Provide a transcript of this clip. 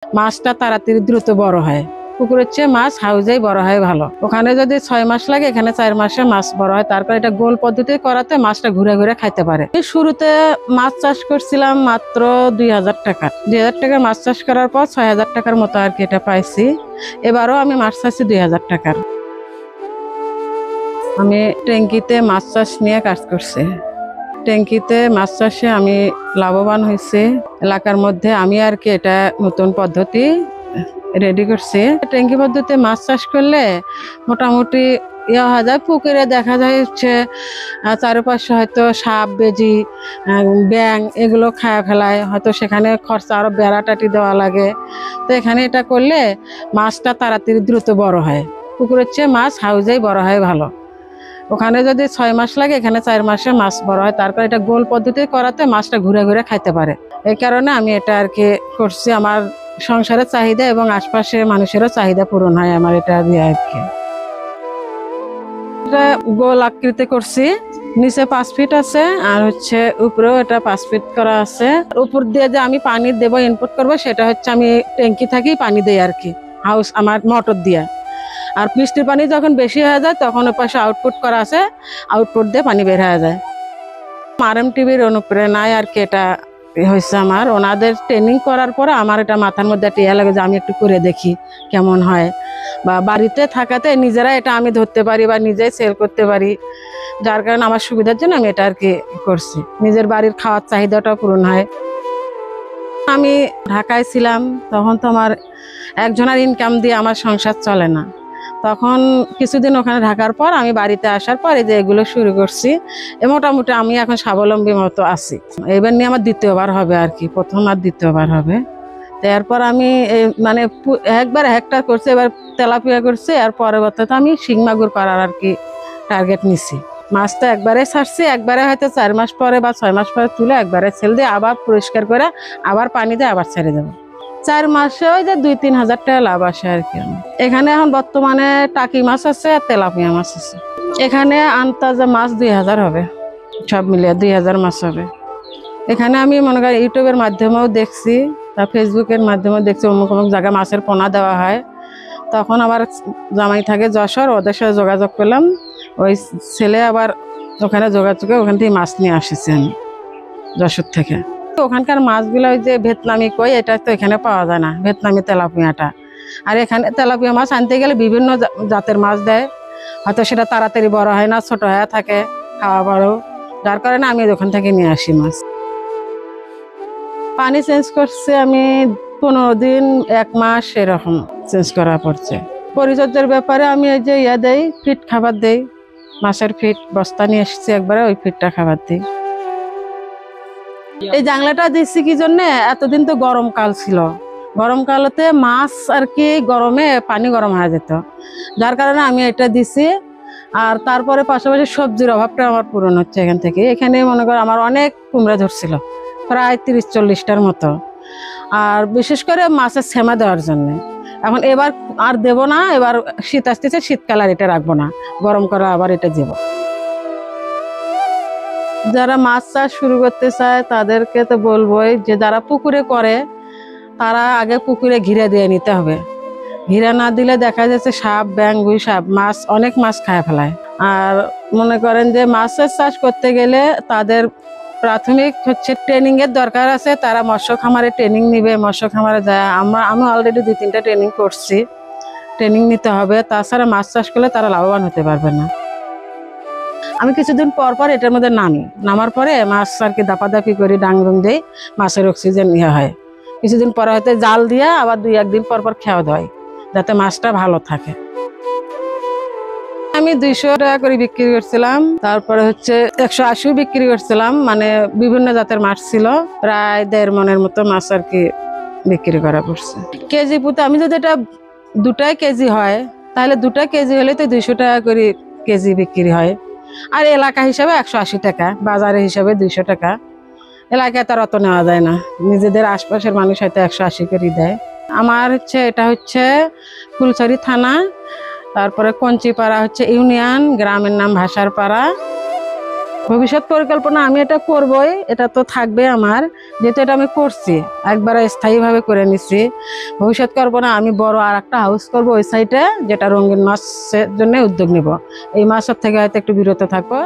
মাছটা তাড়াতাড়ি দ্রুত বড় হয়। পুকুরের চেয়ে মাছ হাউজেই বড় হয় ভালো। ওখানে যদি 6 মাস লাগে, এখানে 4 মাসে মাছ বড় হয়। তারপর এটা গোল পদ্ধতি করাতে মাছটা ঘুরে ঘুরে খাইতে পারে। শুরুতে মাছ চাষ করছিলাম মাত্র 2000 টাকা। 2000 টাকার মাছ চাষ করার পর 6000 টাকার মতো আর কি এটা পাইছি। এবারও আমি মাছ চাষি 2000 টাকার। আমি ট্যাঙ্কিতে মাছ চাষ নিয়ে কাজ করছি। ট্যাঙ্কিতে মাছ চাষে আমি লাভবান হয়েছি। এলাকার মধ্যে আমি আর কি এটা নতুন পদ্ধতি রেডি করছি। ট্যাঙ্কি পদ্ধতিতে মাছ চাষ করলে মোটামুটি হয়ে যায়। পুকুরে দেখা যায় হচ্ছে চারপাশে হয়তো সাপ, বেজি, ব্যাং এগুলো খায়া ফেলায়, হয়তো সেখানে খরচা আরো বেড়া টাটি দেওয়া লাগে। তো এখানে এটা করলে মাছটা তাড়াতাড়ি দ্রুত বড় হয়। পুকুরের চেয়ে মাছ হাউজেই বড় হয় ভালো। ওখানে যদি 6 মাস লাগে, এখানে 4 মাসে মাছ বড় হয়। তারপর এটা গোল পদ্ধতি করাতে মাছটা ঘুরে ঘুরে খাইতে পারে। এই কারণে আমি এটা আর কি করছি। আমার সংসারের চাহিদা এবং আশপাশের মানুষেরও চাহিদা পূরণ হয় আমার এটা দিয়ে আর কি। এটা গোল আকৃতি করছি। নিচে 5 ফিট আছে আর হচ্ছে উপরেও এটা 5 ফিট করা আছে। উপর দিয়ে যে আমি পানি দেবো, ইনপুট করবো, সেটা হচ্ছে আমি ট্যাঙ্কি থাকি পানি দেই আর কি, হাউস আমার মোটর দিয়ে। আর বৃষ্টির পানি যখন বেশি হয়ে যায় তখন ওর পাশে আউটপুট করা আছে, আউটপুট দিয়ে পানি বের হয়ে যায়। RMTVর অনুপ্রেরণায় আর কি এটা হয়েছে। আমার ওনাদের ট্রেনিং করার পরে আমার এটা মাথার মধ্যে একটা ইয়ে লাগে যে আমি একটু করে দেখি কেমন হয়। বা বাড়িতে থাকাতে নিজেরা এটা আমি ধরতে পারি বা নিজেই সেল করতে পারি, যার কারণে আমার সুবিধার জন্য আমি এটা আর কি করছি। নিজের বাড়ির খাওয়ার চাহিদাটাও পূরণ হয়। আমি ঢাকায় ছিলাম, তখন তো আমার একজনের ইনকাম দিয়ে আমার সংসার চলে না। তখন কিছুদিন ওখানে থাকার পর আমি বাড়িতে আসার পর এই যে এগুলো শুরু করছি। মোটামুটি আমি এখন স্বাবলম্বী মতো আছি। এবার নিয়ে আমার দ্বিতীয়বার হবে আর কি, প্রথম আর দ্বিতীয়বার হবে। তো এরপর আমি মানে একবার একটা করছি, এবার তেলাপিয়া করছি, আর পরবর্তীতে আমি শিং মাগুর করার আর কি টার্গেট নিছি। মাছ তো একবারে ছাড়ছি, একবারে হয়তো 4 মাস পরে বা 6 মাস পরে তুলে একবারে ছেড়ে দিয়ে আবার পরিষ্কার করে আবার পানি দিয়ে আবার ছেড়ে দেবো। 4 মাসে ওই যে 2-3 হাজার টাকা লাভ আসে আর কি। এখানে এখন বর্তমানে টাকি মাছ আছে আর তেলাপিয়া মাছ আছে। এখানে আন্তাজে মাছ 2000 হবে, সব মিলিয়ে 2000 মাছ হবে। এখানে আমি মনে করি ইউটিউবের মাধ্যমেও দেখছি, তা ফেসবুকের মাধ্যমেও দেখছি অমুক অমুক জায়গায় মাছের পোনা দেওয়া হয়। তখন আবার জামাই থাকে যশোর, ওদের সাথে যোগাযোগ করলাম। ওই ছেলে আবার ওখানে যোগাযোগে ওখান থেকে মাছ নিয়ে আসেছি আমি যশোর থেকে। ওখানকার মাছগুলো ওই যে ভিয়েতনামি কই, এটা তো এখানে পাওয়া যায় না, ভিয়েতনামি তেলাপিয়াটা। আর এখানে তেলাপিয়া মাছ আনতে গেলে বিভিন্ন জাতের মাছ দেয়, হয়তো সেটা তাড়াতাড়ি বড় হয় না, ছোট হয়ে থাকে, খাওয়া বড়, যার কারণে আমি ওখান থেকে নিয়ে আসি মাছ। পানি চেঞ্জ করছি আমি 15 দিন 1 মাস এরকম চেঞ্জ করা পড়ছে। পরিচর্যার ব্যাপারে আমি এই যে দেই, ফিট খাবার দেই, মাছের ফিট বস্তা নিয়ে এসেছি একবারে, ওই ফিটটা খাবার দিই। এই জাংলাটা দিচ্ছি কি জন্যে, এতদিন তো গরমকাল ছিল, গরমকালতে মাছ আর কি গরমে পানি গরম হয়ে যেত, যার কারণে আমি এটা দিছি। আর তারপরে পাশাপাশি সবজির অভাবটা আমার পূরণ হচ্ছে এখান থেকে। এখানে মনে করো আমার অনেক কুমড়া ধরছিল, প্রায় 30-40টার মতো। আর বিশেষ করে মাছের সেমা দেওয়ার জন্য। এখন এবার আর দেব না, এবার শীত আসতেছে, শীতকাল আর এটা রাখবো না, গরম করা আবার এটা দেবো। যারা মাছ চাষ শুরু করতে চায় তাদেরকে তো বলবোই যে যারা পুকুরে করে তারা আগে পুকুরে ঘিরে দিয়ে নিতে হবে। ঘিরে না দিলে দেখা যাচ্ছে সাপ, ব্যাং, গুই সাপ মাছ, অনেক মাছ খায় ফেলায়। আর মনে করেন যে মাছের চাষ করতে গেলে তাদের প্রাথমিক হচ্ছে ট্রেনিং এর দরকার আছে। তারা মৎস্য খামারে ট্রেনিং নিবে, মৎস্য খামারে যায়। আমি অলরেডি 2-3টা ট্রেনিং করছি, ট্রেনিং নিতে হবে, তাছাড়া মাছ চাষ করলে তারা লাভবান হতে পারবে না। আমি কিছুদিন পর পর এটার মধ্যে নামার পরে মাছ আর কি দাপাদাপি করি, ডাংরুম দিই, মাছের অক্সিজেন ইয়ে হয়। কিছুদিন পরে হয়তো জাল দিয়া আবার 2-1 দিন পর পর খেয়াও দেয়, যাতে মাছটা ভালো থাকে। আমি 200 টাকা করে বিক্রি করছিলাম, তারপরে হচ্ছে 180 বিক্রি করছিলাম। মানে বিভিন্ন জাতের মাছ ছিল, প্রায় 1.5 মনের মতো মাছ আর কি বিক্রি করা পড়ছে। কেজি প্রতি আমি যদি এটা 2টা কেজি হয়, তাহলে 2টা কেজি হলে তো 200 টাকা করে কেজি বিক্রি হয়। আর এলাকা হিসাবে 180 টাকা, বাজারে হিসাবে 200 টাকা। এলাকায় তার অত নেওয়া যায় না, নিজেদের আশপাশের মানুষ হয়তো 180 করে দেয়। আমার হচ্ছে এটা হচ্ছে ফুলছড়ি থানা, তারপরে কঞ্চিপাড়া হচ্ছে ইউনিয়ন, গ্রামের নাম ভাষারপাড়া। ভবিষ্যৎ পরিকল্পনা আমি এটা করবই, এটা তো থাকবে আমার, যেহেতু এটা আমি করছি একবারে স্থায়ীভাবে করে নিছি। ভবিষ্যৎ করবো না, আমি বড় আর একটা হাউস করবো ওই সাইডে, যেটা রঙিন মাছের জন্য উদ্যোগ নিব। এই মাছের থেকে হয়তো একটু বিরত থাকবো।